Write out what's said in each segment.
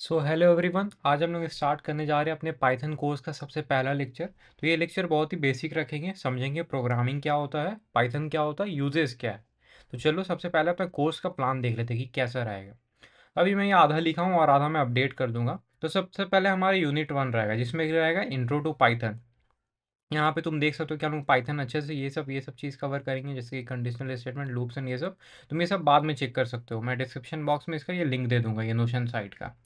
So hello everyone, आज हम लोग स्टार्ट करने जा रहे हैं अपने पाइथन कोर्स का सबसे पहला लेक्चर। तो ये लेक्चर बहुत ही बेसिक रखेंगे, समझेंगे प्रोग्रामिंग क्या होता है, पाइथन क्या होता है, यूजेस क्या है। तो चलो सबसे पहले अपने कोर्स का प्लान देख लेते हैं कि कैसा रहेगा। अभी मैं ये आधा लिखा हूँ और आधा मैं अपडेट कर दूंगा। तो सबसे पहले हमारा यूनिट 1 रहेगा, जिसमें रहेगा इंट्रो टू पाइथन। यहाँ पे तुम देख सकते हो कि हम लोग पाइथन अच्छे से ये सब चीज़ कवर करेंगे, जैसे कि कंडीशनल स्टेटमेंट, लूप्स एंड ये सब। तुम ये सब बाद में चेक कर सकते हो, मैं डिस्क्रिप्शन बॉक्स में इसका ये लिंक दे दूंगा, ये नोशन साइट का।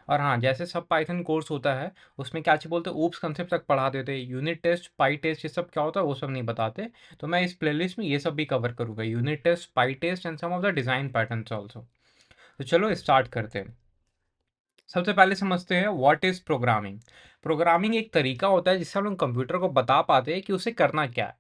और हाँ, जैसे सब पाइथन कोर्स होता है उसमें क्या चीज़ बोलते हैं, ऊप्स कंसेप्ट तक पढ़ा देते हैं। यूनिट टेस्ट, पाई टेस्ट, ये सब क्या होता है वो सब नहीं बताते। तो मैं इस प्लेलिस्ट में ये सब भी कवर करूँगा, unit test, pytest and some of the design patterns also. तो चलो स्टार्ट करते हैं। सबसे पहले समझते हैं व्हाट इज प्रोग्रामिंग। प्रोग्रामिंग एक तरीका होता है जिससे हम लोग कंप्यूटर को बता पाते हैं कि उसे करना क्या है।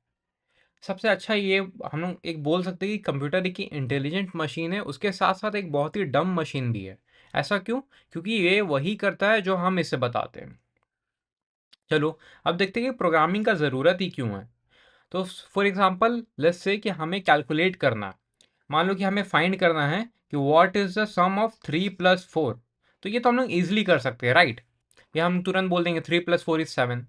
सबसे अच्छा ये हम लोग एक बोल सकते हैं कि कंप्यूटर एक इंटेलिजेंट मशीन है, उसके साथ साथ एक बहुत ही डम मशीन भी है। ऐसा क्यों? क्योंकि ये वही करता है जो हम इसे बताते हैं। चलो अब देखते हैं कि प्रोग्रामिंग का ज़रूरत ही क्यों है। तो फॉर एग्जांपल लेट्स से कि हमें कैलकुलेट करना है। मान लो कि हमें फाइंड करना है कि what is the sum of 3 + 4। तो ये तो हम लोग इजिली कर सकते हैं, राइट? ये हम तुरंत बोल देंगे 3 + 4 = 7।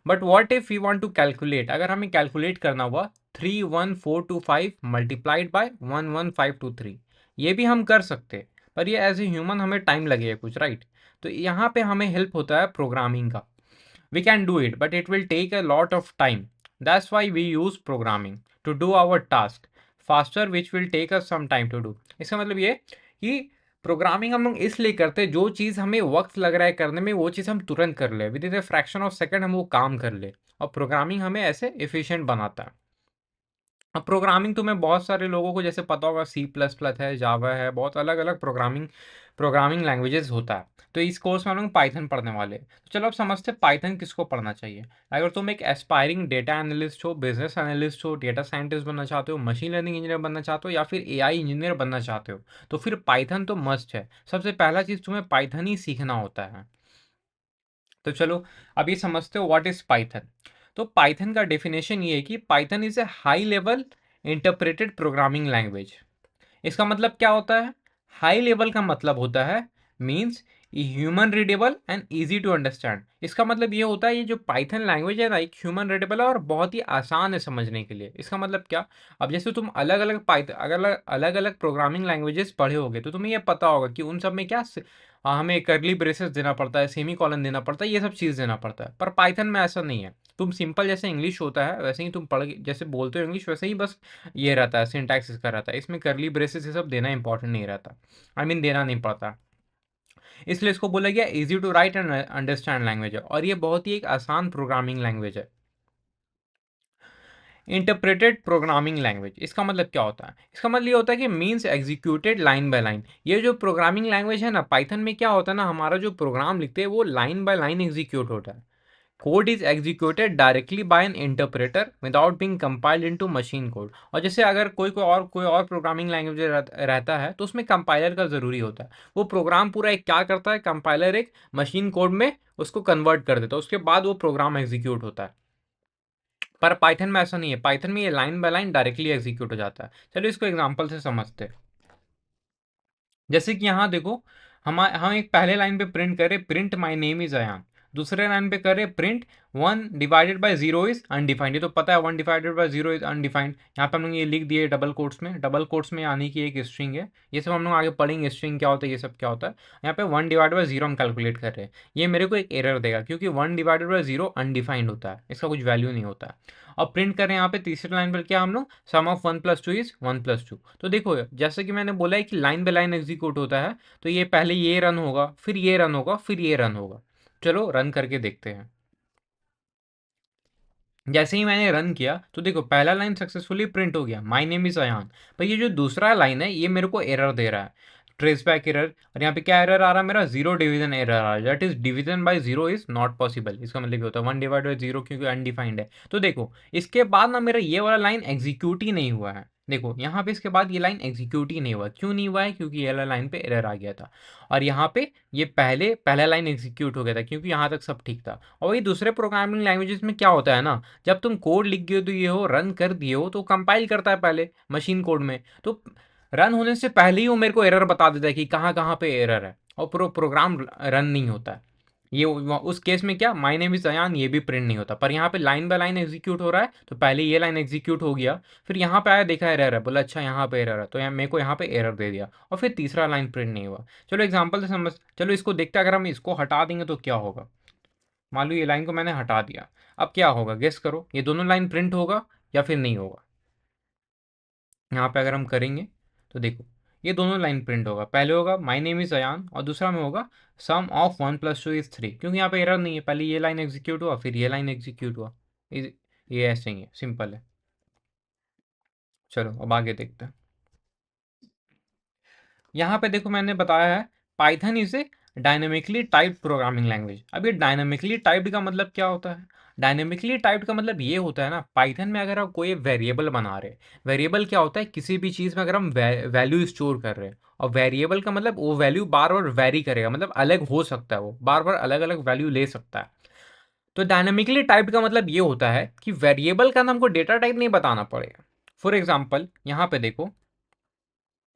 But what if we want to calculate, अगर हमें कैलकुलेट करना हुआ 31425 मल्टीप्लाइड बाय 11523। ये भी हम कर सकते हैं, पर ये एज ए ह्यूमन हमें टाइम लगेगा कुछ, राइट? तो यहाँ पे हमें हेल्प होता है प्रोग्रामिंग का। We can do it, but it will take a lot of time. That's why we use programming to do our task faster, which will take us some time to do. इसका मतलब ये कि programming हम लोग इसलिए करते हैं, जो चीज़ हमें वक्त लग रहा है करने में वो चीज़ हम तुरंत कर ले, with in a fraction of second हम वो काम कर ले। और प्रोग्रामिंग हमें ऐसे एफिशिएंट बनाता है। अब प्रोग्रामिंग तुम्हें बहुत सारे लोगों को जैसे पता होगा, C++ है, जावा है, बहुत अलग अलग प्रोग्रामिंग प्रोग्रामिंग लैंग्वेजेस होता है। तो इस कोर्स में हम लोग पाइथन पढ़ने वाले हैं। तो चलो अब समझते हैं पाइथन किसको पढ़ना चाहिए। अगर तुम एक एस्पायरिंग डेटा एनालिस्ट हो, बिजनेस एनालिस्ट हो, डेटा साइंटिस्ट बनना चाहते हो, मशीन लर्निंग इंजीनियर बनना चाहते हो, या फिर AI इंजीनियर बनना चाहते हो, तो फिर पाइथन तो मस्ट है। सबसे पहला चीज़ तुम्हें पाइथन ही सीखना होता है। तो चलो अभी समझते हो व्हाट इज पाइथन। तो पाइथन का डेफिनेशन ये है कि Python is a high level interpreted programming language. इसका मतलब क्या होता है? हाई लेवल का मतलब होता है means human readable and easy to understand. इसका मतलब ये होता है ये जो पाइथन लैंग्वेज है ना, एक ह्यूमन रीडेबल है और बहुत ही आसान है समझने के लिए। इसका मतलब क्या? अब जैसे तुम अलग अलग पाइथन अलग अलग प्रोग्रामिंग लैंग्वेजेस पढ़े होगे तो तुम्हें ये पता होगा कि उन सब में क्या हमें करली ब्रेसेस देना पड़ता है, सेमी कॉलन देना पड़ता है, ये सब चीज़ देना पड़ता है। पर पाइथन में ऐसा नहीं है। तुम सिंपल जैसे इंग्लिश होता है वैसे ही तुम पढ़ जैसे बोलते हो इंग्लिश, वैसे ही बस ये रहता है, सिंटैक्स इसका रहता है। इसमें करली ब्रेसेस ये सब देना इंपॉर्टेंट नहीं रहता, आई मीन देना नहीं पड़ता। इसलिए इसको बोला गया easy to write and understand language है, और ये बहुत ही एक आसान प्रोग्रामिंग लैंग्वेज है। इंटरप्रेटेड प्रोग्रामिंग लैंग्वेज, इसका मतलब क्या होता है? इसका मतलब ये होता है कि means executed line by line. ये जो प्रोग्रामिंग लैंग्वेज है ना, पाइथन में क्या होता है ना, हमारा जो प्रोग्राम लिखते हैं वो लाइन बाय लाइन एग्जीक्यूट होता है। Code is executed directly by an interpreter without being compiled into machine code. और जैसे अगर कोई और प्रोग्रामिंग लैंग्वेज रहता है तो उसमें कंपाइलर का ज़रूरी होता है। वो प्रोग्राम पूरा एक क्या करता है, कंपाइलर एक मशीन कोड में उसको कन्वर्ट कर देता है, उसके बाद वो प्रोग्राम एग्जीक्यूट होता है। पर पाइथन में ऐसा नहीं है, पाइथन में ये line by line directly execute हो जाता है। चलो इसको एग्जांपल से समझते हैं। जैसे कि यहाँ देखो, हम एक पहले लाइन पे प्रिंट करें print my name is Ayan. दूसरे लाइन पे करें प्रिंट 1/0 इज अनडिफाइंड। ये तो पता है 1/0 इज अनडिफाइंड। यहाँ पे हम लोग ये लिख दिए डबल कोट्स में, डबल कोट्स में यानी कि एक स्ट्रिंग है। ये सब हम लोग आगे पढ़ेंगे स्ट्रिंग क्या होता है, ये सब क्या होता है। यहाँ पे 1/0 हम कैलकुलेट कर रहे हैं। ये मेरे को एक एरर देगा क्योंकि 1/0 अनडिफाइंड होता है, इसका कुछ वैल्यू नहीं होता है। और प्रिंट करें यहाँ पे तीसरी लाइन पर क्या हम लोग, सम ऑफ 1 + 2 इज 1 + 2। तो देखो जैसे कि मैंने बोला है कि लाइन बाय लाइन एग्जीक्यूट होता है, तो ये पहले ये रन होगा, फिर ये रन होगा, फिर ये रन होगा। चलो रन करके देखते हैं। जैसे ही मैंने रन किया तो देखो पहला लाइन सक्सेसफुली प्रिंट हो गया, माय नेम इज अयान। पर ये जो दूसरा लाइन है ये मेरे को एरर दे रहा है, ट्रेस बैक एरर। और यहाँ पे क्या एरर आ रहा है, मेरा जीरो डिवीजन एरर आ रहा है, that is division by zero is not possible. इसका मतलब ये होता है 1/0 क्योंकि अनडिफाइंड है। तो देखो इसके बाद ना मेरा ये वाला लाइन एग्जीक्यूट ही नहीं हुआ है। देखो यहाँ पे इसके बाद ये लाइन एग्जीक्यूट ही नहीं हुआ, क्यों नहीं हुआ है? क्योंकि ये वाला लाइन पे एरर आ गया था। और यहाँ पे ये पहला लाइन एग्जीक्यूट हो गया था क्योंकि यहाँ तक सब ठीक था। और वही दूसरे प्रोग्रामिंग लैंग्वेजेस में क्या होता है ना, जब तुम कोड लिख गए दिए हो, रन कर दिए हो, तो कंपाइल करता है पहले मशीन कोड में। तो रन होने से पहले ही वो मेरे को एरर बता देता है कि कहाँ कहाँ पे एरर है। और प्रोग्राम रन नहीं होता है। ये उस केस में क्या, माय नेम इज अयान, ये भी प्रिंट नहीं होता। पर यहाँ पे लाइन बाय लाइन एग्जीक्यूट हो रहा है, तो पहले ये लाइन एग्जीक्यूट हो गया, फिर यहाँ पे आया, देखा एरर है, बोला अच्छा यहाँ पे एरर है, तो यहाँ मेरे को यहाँ पे एरर दे दिया, और फिर तीसरा लाइन प्रिंट नहीं हुआ। चलो एग्जाम्पल से समझ, चलो इसको देखते हैं, अगर हम इसको हटा देंगे तो क्या होगा। मान लो ये लाइन को मैंने हटा दिया, अब क्या होगा, गेस करो, ये दोनों लाइन प्रिंट होगा या फिर नहीं होगा। यहाँ पे अगर हम करेंगे तो देखो, ये दोनों लाइन प्रिंट होगा, पहले होगा माय नेम इज अयान और दूसरा में होगा सम ऑफ 1 + 2 इज 3, क्योंकि यहाँ पे एरर नहीं है, पहले ये लाइन एग्जीक्यूट हुआ फिर ये लाइन एग्जीक्यूट हुआ। ये ऐसे ही है, सिंपल है। चलो अब आगे देखते हैं। यहाँ पे देखो मैंने बताया है Python is a dynamically typed programming language. अब ये डायनेमिकली टाइप्ड का मतलब क्या होता है? डायनेमिकली टाइप्ड का मतलब ये होता है ना, पाइथन में अगर आप कोई वेरिएबल बना रहे, वेरिएबल क्या होता है, किसी भी चीज़ में अगर हम वैल्यू स्टोर कर रहे हैं, और वेरिएबल का मतलब वो वैल्यू बार बार वेरी करेगा, मतलब अलग हो सकता है, वो बार बार अलग अलग वैल्यू ले सकता है। तो डायनेमिकली टाइप्ड का मतलब ये होता है कि वेरिएबल का हमको डेटा टाइप नहीं बताना पड़ेगा। फॉर एग्जाम्पल यहाँ पे देखो,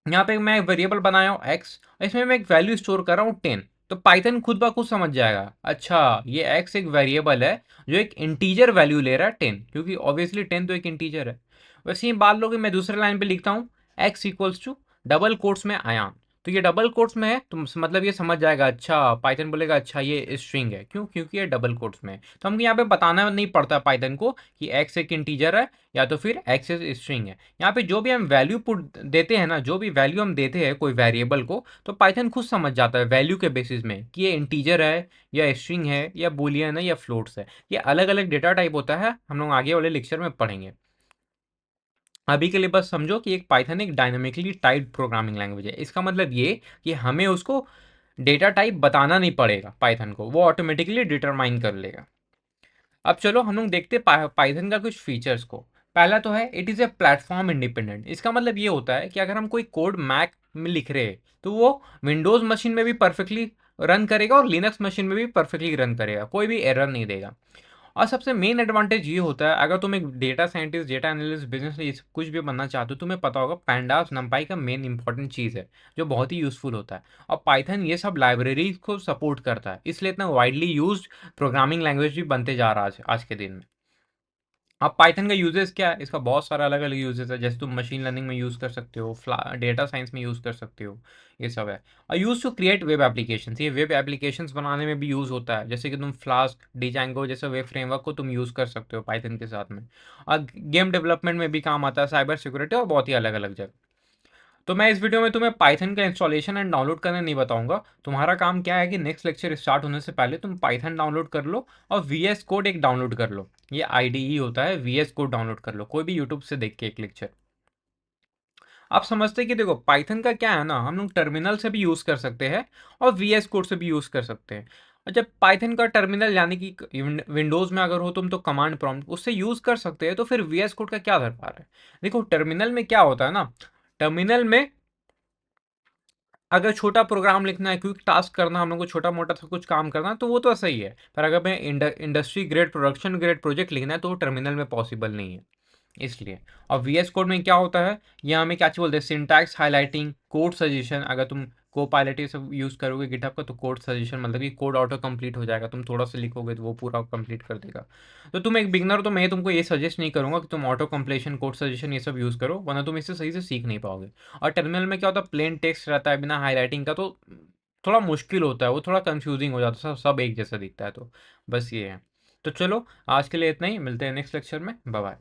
यहाँ पे मैं एक वेरिएबल बनाया हूँ एक्स, इसमें मैं एक वैल्यू स्टोर कर रहा हूँ 10, तो पाइथन खुद ब खुद समझ जाएगा, अच्छा ये एक्स एक वेरिएबल है जो एक इंटीजर वैल्यू ले रहा है 10, क्योंकि ऑब्वियसली 10 तो एक इंटीजर है। वैसे ही बात लो कि मैं दूसरे लाइन पे लिखता हूँ x equals to double quotes में आयाम, तो ये डबल कोट्स में है, तो मतलब ये समझ जाएगा, अच्छा पाइथन बोलेगा अच्छा ये स्ट्रिंग है, क्यों, क्योंकि ये डबल कोट्स में है। तो हमको यहाँ पे बताना नहीं पड़ता पाइथन को कि एक्स एक इंटीजर है या तो फिर एक्स स्ट्रिंग है। यहाँ पे जो भी हम वैल्यू पुट देते हैं ना, जो भी वैल्यू हम देते हैं कोई वेरिएबल को, तो पाइथन खुद समझ जाता है वैल्यू के बेसिस में कि ये इंटीजर है या स्ट्रिंग है या बूलियन है या फ्लोट्स है। ये अलग अलग डेटा टाइप होता है, हम लोग आगे वाले लेक्चर में पढ़ेंगे। अभी के लिए बस समझो कि एक पाइथन एक डायनामिकली टाइप्ड प्रोग्रामिंग लैंग्वेज है। इसका मतलब ये कि हमें उसको डेटा टाइप बताना नहीं पड़ेगा, पाइथन को वो ऑटोमेटिकली डिटरमाइन कर लेगा। अब चलो हम लोग देखते पाइथन का कुछ फीचर्स को। पहला तो है it is a platform independent. इसका मतलब ये होता है कि अगर हम कोई कोड मैक में लिख रहे हैं तो वो विंडोज़ मशीन में भी परफेक्टली रन करेगा और लिनक्स मशीन में भी परफेक्टली रन करेगा, कोई भी एरर नहीं देगा। और सबसे मेन एडवांटेज ये होता है, अगर तुम एक data scientist, data analyst, business कुछ भी बनना चाहते हो, तुम्हें पता होगा पैंडास नंपाई का मेन इंपॉर्टेंट चीज़ है जो बहुत ही यूजफुल होता है। और पाइथन ये सब लाइब्रेरी को सपोर्ट करता है, इसलिए इतना वाइडली यूज्ड प्रोग्रामिंग लैंग्वेज भी बनते जा रहा है आज के दिन में। अब पाइथन का यूजेस क्या है, इसका बहुत सारा अलग अलग यूजेस है, जैसे तुम मशीन लर्निंग में यूज़ कर सकते हो, डेटा साइंस में यूज़ कर सकते हो, ये सब है। और use to create web application, ये वेब एप्लीकेशंस बनाने में भी यूज़ होता है, जैसे कि तुम फ्लास्क, डिजांगो जैसे वेब फ्रेमवर्क को तुम यूज़ कर सकते हो पाइथन के साथ में। और गेम डेवलपमेंट में भी काम आता है, साइबर सिक्योरिटी और बहुत ही अलग अलग जगह। तो मैं इस वीडियो में तुम्हें पाइथन का इंस्टॉलेशन एंड डाउनलोड करना नहीं बताऊंगा। तुम्हारा काम क्या है कि नेक्स्ट लेक्चर स्टार्ट होने से पहले तुम पाइथन डाउनलोड कर लो और वीएस कोड एक डाउनलोड कर लो। ये आईडीई होता है, वीएस कोड डाउनलोड कर लो कोई भी यूट्यूब से देख के एक लेक्चर। आप समझते कि देखो पाइथन का क्या है ना, हम लोग टर्मिनल से भी यूज़ कर सकते हैं और वीएस कोड से भी यूज़ कर सकते हैं। और जब पाइथन का टर्मिनल यानी कि विंडोज़ में अगर हो तुम तो कमांड प्रॉम्प्ट उससे यूज़ कर सकते हैं, तो फिर वीएस कोड का क्या दरकार है। देखो टर्मिनल में क्या होता है ना, टर्मिनल में अगर छोटा प्रोग्राम लिखना है, क्विक टास्क करना, हम लोग को छोटा मोटा सा कुछ काम करना है, तो वो तो सही है। पर अगर मैं industry grade, production grade project लिखना है तो वो टर्मिनल में पॉसिबल नहीं है, इसलिए। और वीएस कोड में क्या होता है, ये हमें क्या चीज़ बोलते हैं, सिंटैक्स हाइलाइटिंग, कोड सजेशन। अगर तुम को पायलट ये सब यूज़ करोगे गिटहब का, तो कोड सजेशन मतलब कि कोड ऑटो कंप्लीट हो जाएगा, तुम थोड़ा सा लिखोगे तो वो पूरा कंप्लीट कर देगा। तो तुम एक बिगनर, तो मैं तुमको ये सजेस्ट नहीं करूंगा कि तुम ऑटो कंप्लीशन, कोड सजेशन ये सब यूज़ करो, वरना तुम इससे सही से सीख नहीं पाओगे। और टर्मिनल में क्या होता है, प्लेन टेक्स्ट रहता है बिना हाईलाइटिंग का, तो थोड़ा मुश्किल होता है, वो थोड़ा कंफ्यूजिंग हो जाता है, सब एक जैसा दिखता है, तो बस ये है। तो चलो आज के लिए इतना ही, मिलते हैं नेक्स्ट लेक्चर में, बाय बाय।